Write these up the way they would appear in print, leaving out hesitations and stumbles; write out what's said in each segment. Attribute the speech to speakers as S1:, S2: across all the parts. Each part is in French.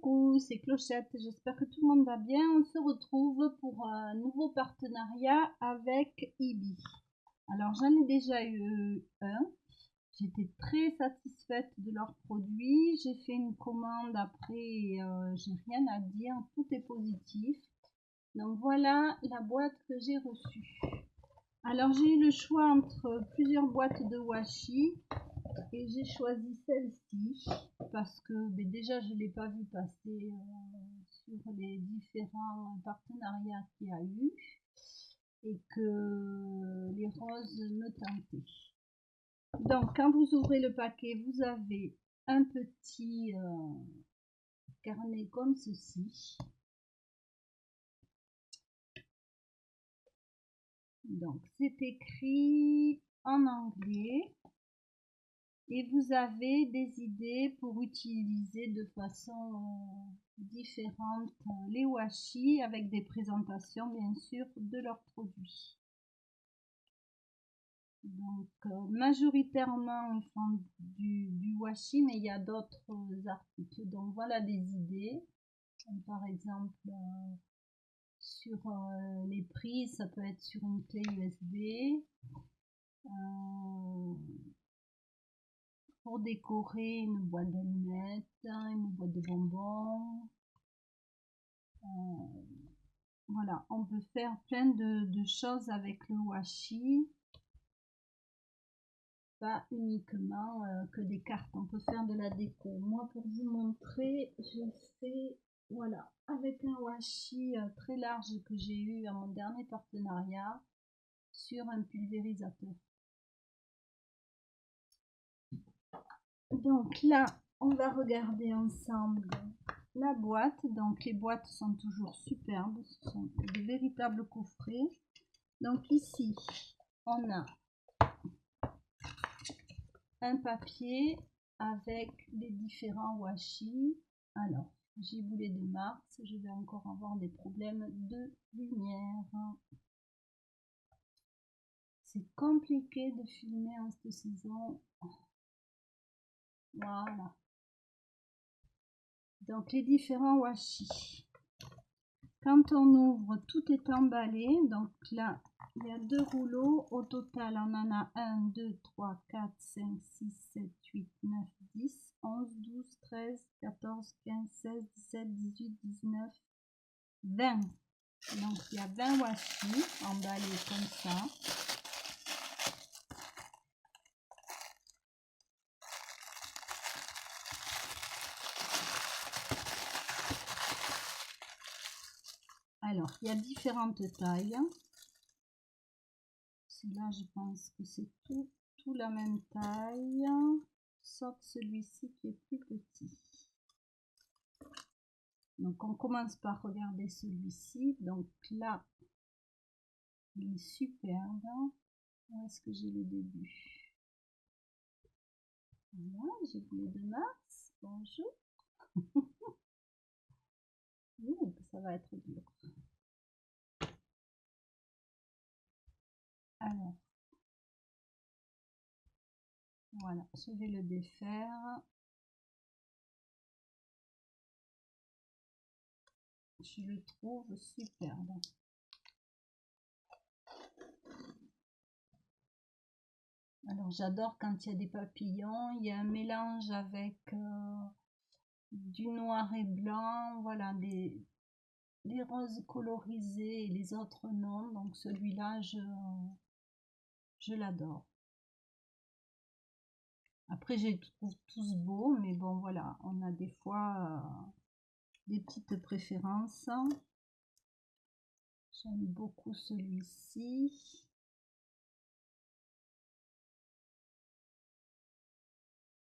S1: coucou, c'est Clochette, j'espère que tout le monde va bien. On se retrouve pour un nouveau partenariat avec Ibi. Alors j'en ai déjà eu un, j'étais très satisfaite de leurs produits. J'ai fait une commande après, j'ai rien à dire, tout est positif. Donc voilà la boîte que j'ai reçue. Alors j'ai eu le choix entre plusieurs boîtes de washi. Et j'ai choisi celle-ci parce que déjà je ne l'ai pas vu passer sur les différents partenariats qu'il y a eu et que les roses me tentaient. Donc quand vous ouvrez le paquet, vous avez un petit carnet comme ceci. Donc c'est écrit en anglais. Et vous avez des idées pour utiliser de façon différente les washi avec des présentations bien sûr de leurs produits. Donc majoritairement ils font du washi, mais il y a d'autres articles. Donc voilà des idées. Par exemple sur les prix, ça peut être sur une clé USB. Pour décorer une boîte d'allumettes, une boîte de bonbons. Voilà, on peut faire plein de choses avec le washi. Pas uniquement que des cartes, on peut faire de la déco. Moi, pour vous montrer, je fais voilà avec un washi très large que j'ai eu à mon dernier partenariat sur un pulvérisateur. Donc là, on va regarder ensemble la boîte. Donc les boîtes sont toujours superbes, ce sont de véritables coffrets. Donc ici, on a un papier avec les différents washi. Alors, giboulée de mars, je vais encore avoir des problèmes de lumière. C'est compliqué de filmer en cette saison. Voilà. Donc les différents washi. Quand on ouvre, tout est emballé. Donc là, il y a 2 rouleaux. Au total, on en a 1, 2, 3, 4, 5, 6, 7, 8, 9, 10, 11, 12, 13, 14, 15, 16, 17, 18, 19, 20. Donc il y a 20 washi emballés comme ça. Alors, il y a différentes tailles. Celui-là, je pense que c'est tout la même taille, sauf celui-ci qui est plus petit. Donc, on commence par regarder celui-ci. Donc là, il est superbe. Où est-ce que j'ai le début? Voilà, j'ai voulu de mars. Bonjour. Ça va être dur. Alors, voilà, je vais le défaire. Je le trouve superbe. Alors, j'adore quand il y a des papillons. Il y a un mélange avec du noir et blanc. Voilà, des roses colorisées et les autres non. Donc, celui-là, je l'adore. Après, je les trouve tous beaux, mais bon, voilà, on a des fois des petites préférences. J'aime beaucoup celui-ci.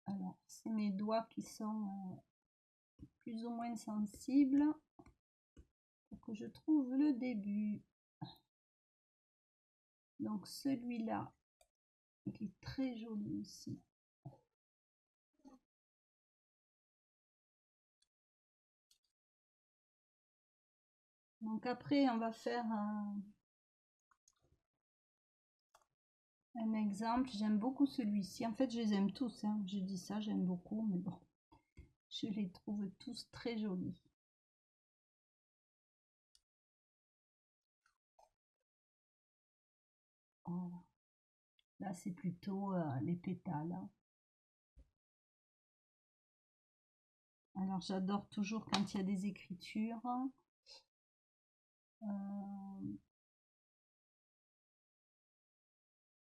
S1: Alors, c'est mes doigts qui sont plus ou moins sensibles pour que je trouve le début. Donc, celui-là, il est très joli aussi. Donc après, on va faire un exemple. J'aime beaucoup celui-ci. En fait, je les aime tous. Hein. Je dis ça, j'aime beaucoup, mais bon. Je les trouve tous très jolis. Voilà. Là, c'est plutôt les pétales, hein. Alors, j'adore toujours quand il y a des écritures.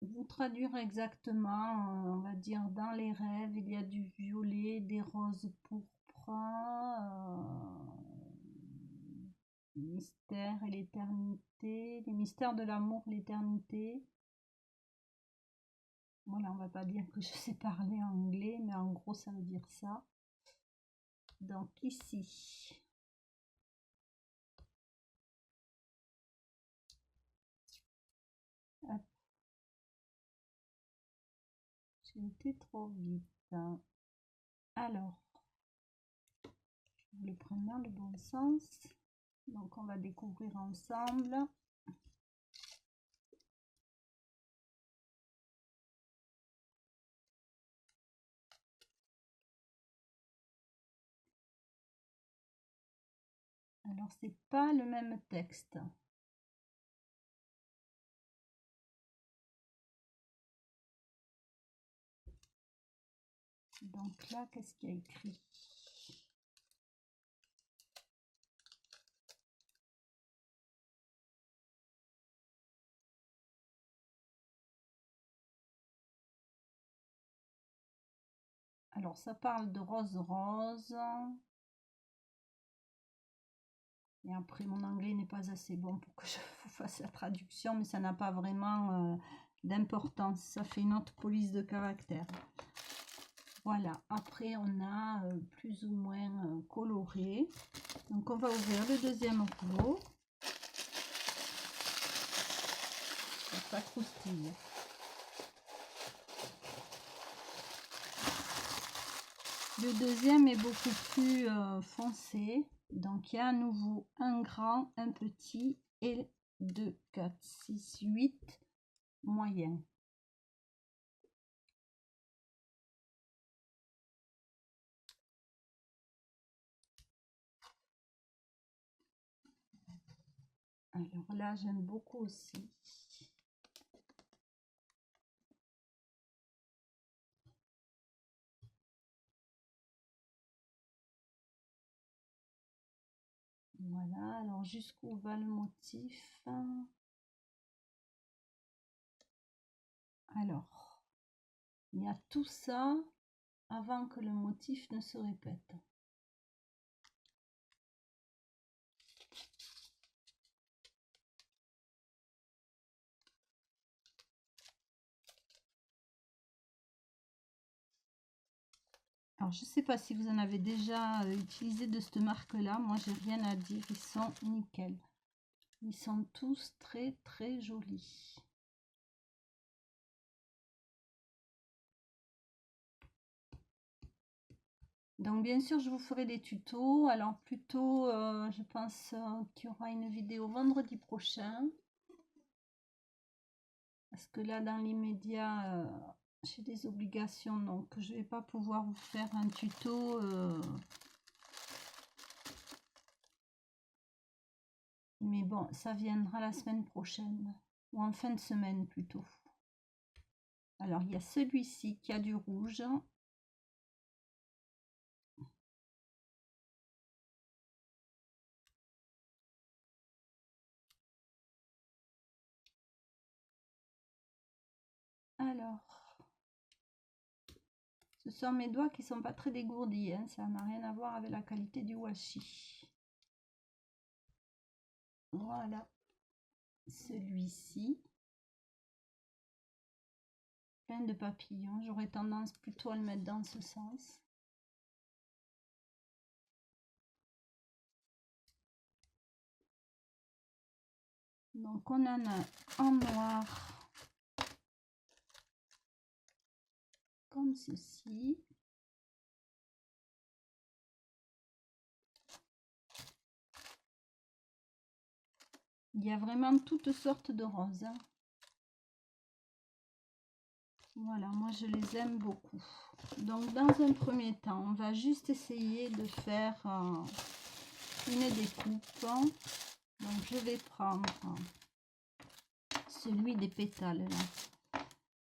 S1: Vous traduire exactement, on va dire dans les rêves, il y a du violet, des roses pourpres, les mystères et l'éternité, les mystères de l'amour, l'éternité. Voilà, on va pas dire que je sais parler anglais, mais en gros, ça veut dire ça. Donc ici, hop, j'ai été trop vite. Alors, je le prends dans le bon sens. Donc, on va découvrir ensemble. Alors, c'est pas le même texte. Donc là, qu'est-ce qu'il y a écrit? Alors, ça parle de rose rose. Et après, mon anglais n'est pas assez bon pour que je vous fasse la traduction, mais ça n'a pas vraiment d'importance. Ça fait une autre police de caractère. Voilà, après on a plus ou moins coloré. Donc on va ouvrir le deuxième rouleau. Ça croustille. Le deuxième est beaucoup plus foncé. Donc il y a à nouveau un grand, un petit et 2, 4, 6, 8 moyens. Alors là, j'aime beaucoup aussi. Voilà, alors jusqu'où va le motif? Alors, il y a tout ça avant que le motif ne se répète. Alors, je ne sais pas si vous en avez déjà utilisé de cette marque-là. Moi, j'ai rien à dire. Ils sont nickel. Ils sont tous très, très jolis. Donc, bien sûr, je vous ferai des tutos. Alors, plutôt, je pense qu'il y aura une vidéo vendredi prochain. Parce que là, dans l'immédiat, j'ai des obligations. Donc, je ne vais pas pouvoir vous faire un tuto. Mais bon, ça viendra la semaine prochaine. Ou en fin de semaine plutôt. Alors, il y a celui-ci qui a du rouge. Alors, ce sont mes doigts qui sont pas très dégourdis, hein. Ça n'a rien à voir avec la qualité du washi. Voilà, celui-ci. Plein de papillons. J'aurais tendance plutôt à le mettre dans ce sens. Donc, on en a en noir. Comme ceci. Il y a vraiment toutes sortes de roses, hein. Voilà, moi je les aime beaucoup. Donc dans un premier temps, on va juste essayer de faire une découpe. Donc je vais prendre celui des pétales là.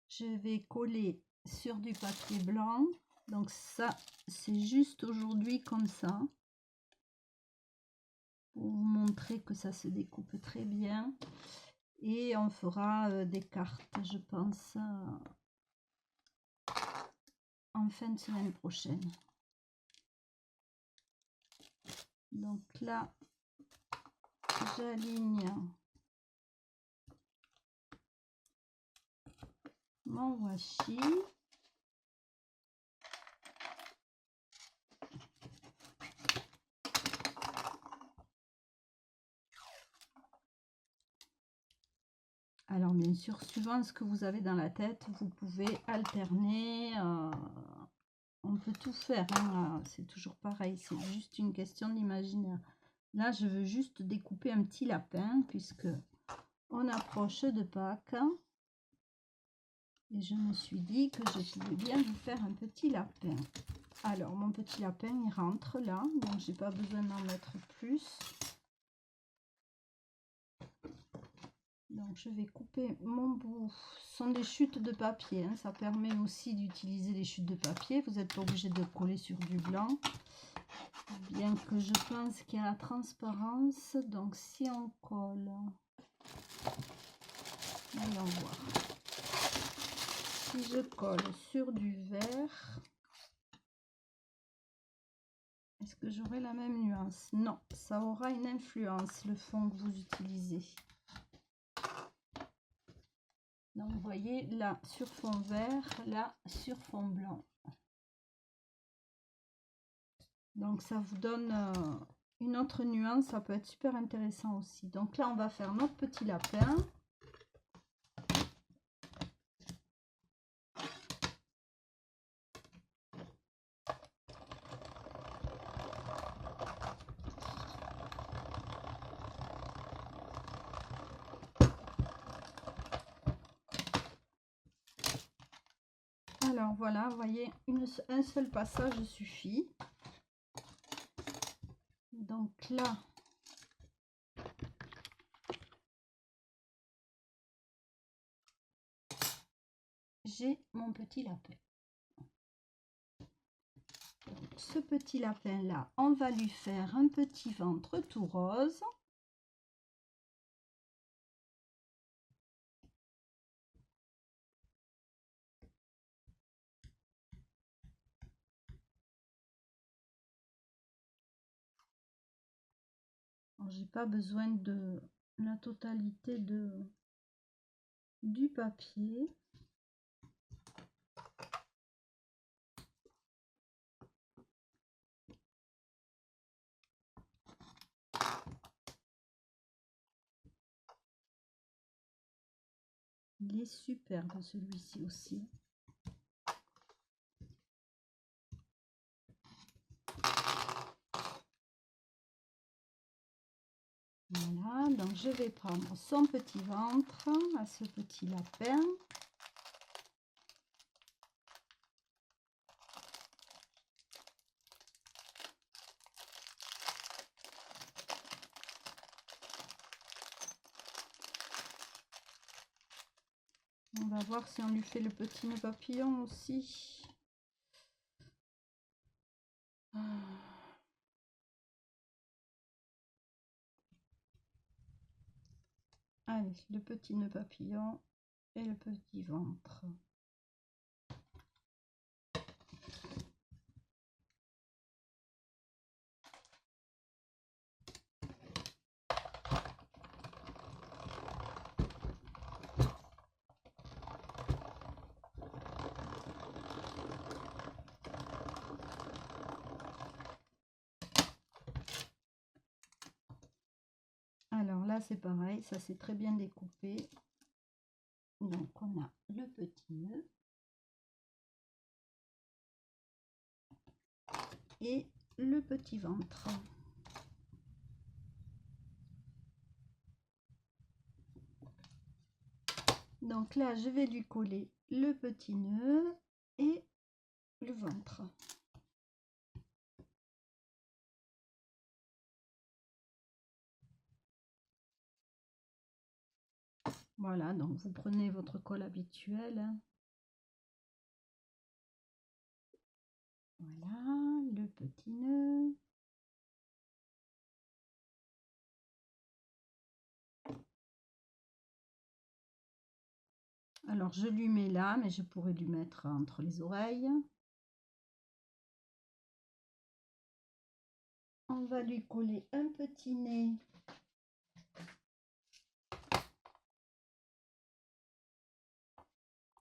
S1: Je vais coller sur du papier blanc. Donc ça, c'est juste aujourd'hui comme ça. Pour vous montrer que ça se découpe très bien. Et on fera des cartes, je pense, en fin de semaine prochaine. Donc là, j'aligne mon washi. Alors bien sûr, suivant ce que vous avez dans la tête, vous pouvez alterner. On peut tout faire, hein, c'est toujours pareil, c'est juste une question d'imaginaire. Là, je veux juste découper un petit lapin puisque on approche de Pâques. Et je me suis dit que je pouvais bien vous faire un petit lapin. Alors, mon petit lapin, il rentre là, donc j'ai pas besoin d'en mettre plus. Donc, je vais couper mon bout. Ce sont des chutes de papier, hein. Ça permet aussi d'utiliser les chutes de papier. Vous n'êtes pas obligé de coller sur du blanc. Bien que je pense qu'il y a la transparence. Donc, si on colle, allons voir. Si je colle sur du vert, est-ce que j'aurai la même nuance? Non, ça aura une influence, le fond que vous utilisez. Donc, vous voyez, là sur fond vert, là sur fond blanc. Donc, ça vous donne une autre nuance, ça peut être super intéressant aussi. Donc là, on va faire notre petit lapin. Alors voilà, vous voyez, un seul passage suffit. Donc là, j'ai mon petit lapin. Donc, ce petit lapin là, on va lui faire un petit ventre tout rose. J'ai pas besoin de la totalité du papier. Il est superbe celui-ci aussi. Voilà, donc je vais prendre son petit ventre à ce petit lapin. On va voir si on lui fait le petit nœud papillon aussi. Allez, le petit nœud papillon et le petit ventre. Alors là, c'est pareil, ça s'est très bien découpé. Donc, on a le petit nœud et le petit ventre. Donc là, je vais lui coller le petit nœud et le ventre. Voilà, donc vous prenez votre colle habituelle. Voilà, le petit nœud. Alors, je lui mets là, mais je pourrais lui mettre entre les oreilles. On va lui coller un petit nez.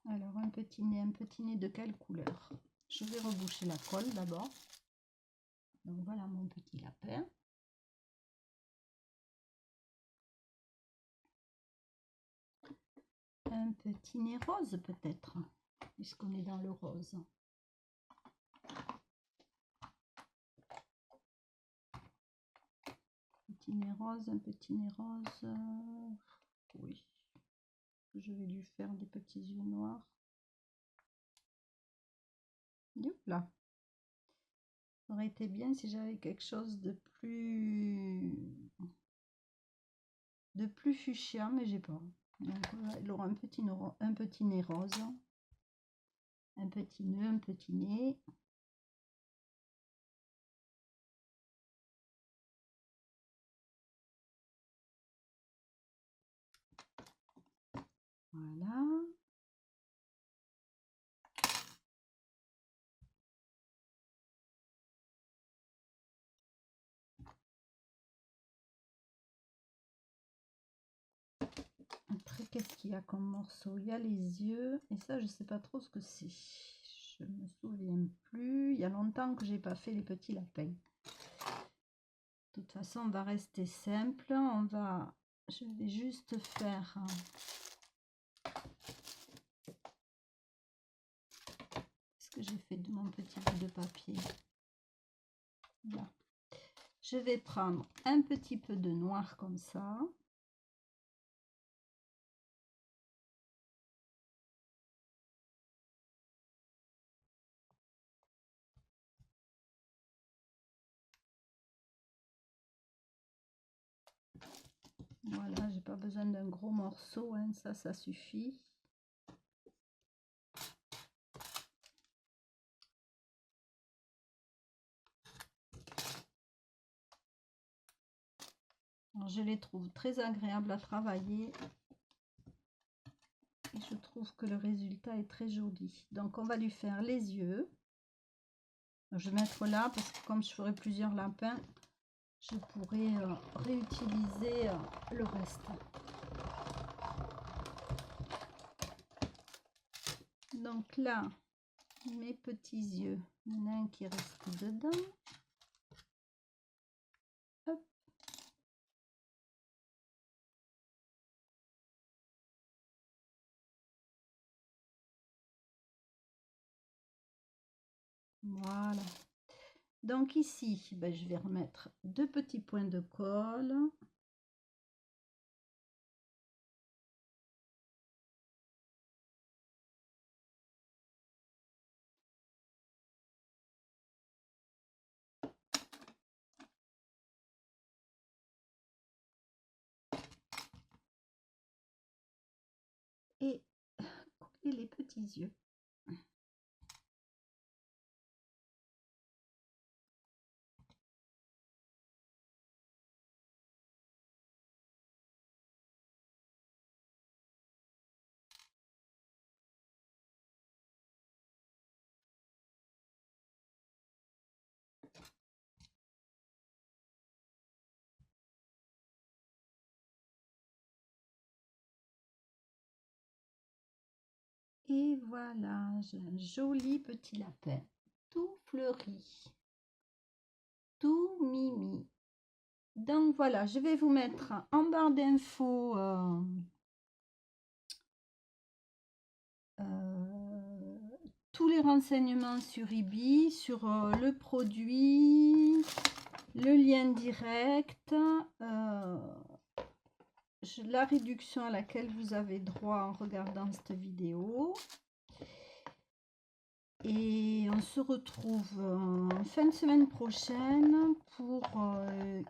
S1: Alors, un petit nez de quelle couleur? Je vais reboucher la colle d'abord. Donc, voilà mon petit lapin. Un petit nez rose peut-être, puisqu'on est dans le rose. Petit nez rose, un petit nez rose. Oui. Je vais lui faire des petits yeux noirs. Youp là. Ça aurait été bien si j'avais quelque chose de plus fuchsia, mais j'ai pas. Donc il aura un petit nez rose, un petit nœud, un petit nez. Voilà. Après, qu'est-ce qu'il y a comme morceau? Il y a les yeux, et ça, je sais pas trop ce que c'est. Je me souviens plus. Il y a longtemps que j'ai pas fait les petits lapins. De toute façon, on va rester simple. Je vais juste faire ce que j'ai fait de mon petit bout de papier. Là. Je vais prendre un petit peu de noir comme ça. Voilà, j'ai pas besoin d'un gros morceau, hein, ça suffit. Alors, je les trouve très agréables à travailler. Et je trouve que le résultat est très joli. Donc, on va lui faire les yeux. Je vais mettre là parce que comme je ferai plusieurs lapins, je pourrais réutiliser le reste. Donc là, mes petits yeux, il y en a un qui reste dedans. Hop. Voilà. Donc ici, ben, je vais remettre 2 petits points de colle. Et coller les petits yeux. Et voilà, j'ai un joli petit lapin, tout fleuri, tout mimi. Donc voilà, je vais vous mettre en barre d'infos tous les renseignements sur Ibi, sur le produit, le lien direct, la réduction à laquelle vous avez droit en regardant cette vidéo. Et on se retrouve fin de semaine prochaine pour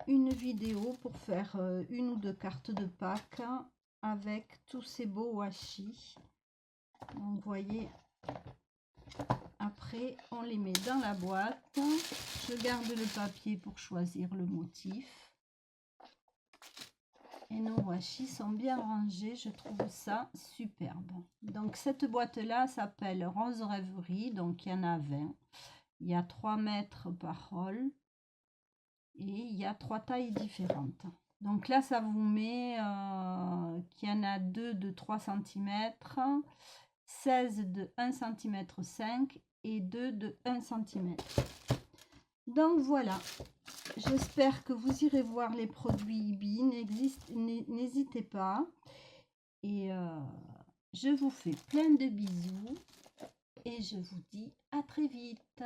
S1: une vidéo pour faire une ou deux cartes de Pâques avec tous ces beaux washi. Donc vous voyez, après on les met dans la boîte. Je garde le papier pour choisir le motif. Et nos washi sont bien rangés, je trouve ça superbe. Donc cette boîte-là s'appelle Rose Rêverie, donc il y en a 20. Il y a 3 mètres par rôle et il y a 3 tailles différentes. Donc là, ça vous met qu'il y en a 2 de 3 cm, 16 de 1,5 cm et 2 de 1 cm. Donc voilà. J'espère que vous irez voir les produits Ibi, n'hésitez pas. Et je vous fais plein de bisous et je vous dis à très vite.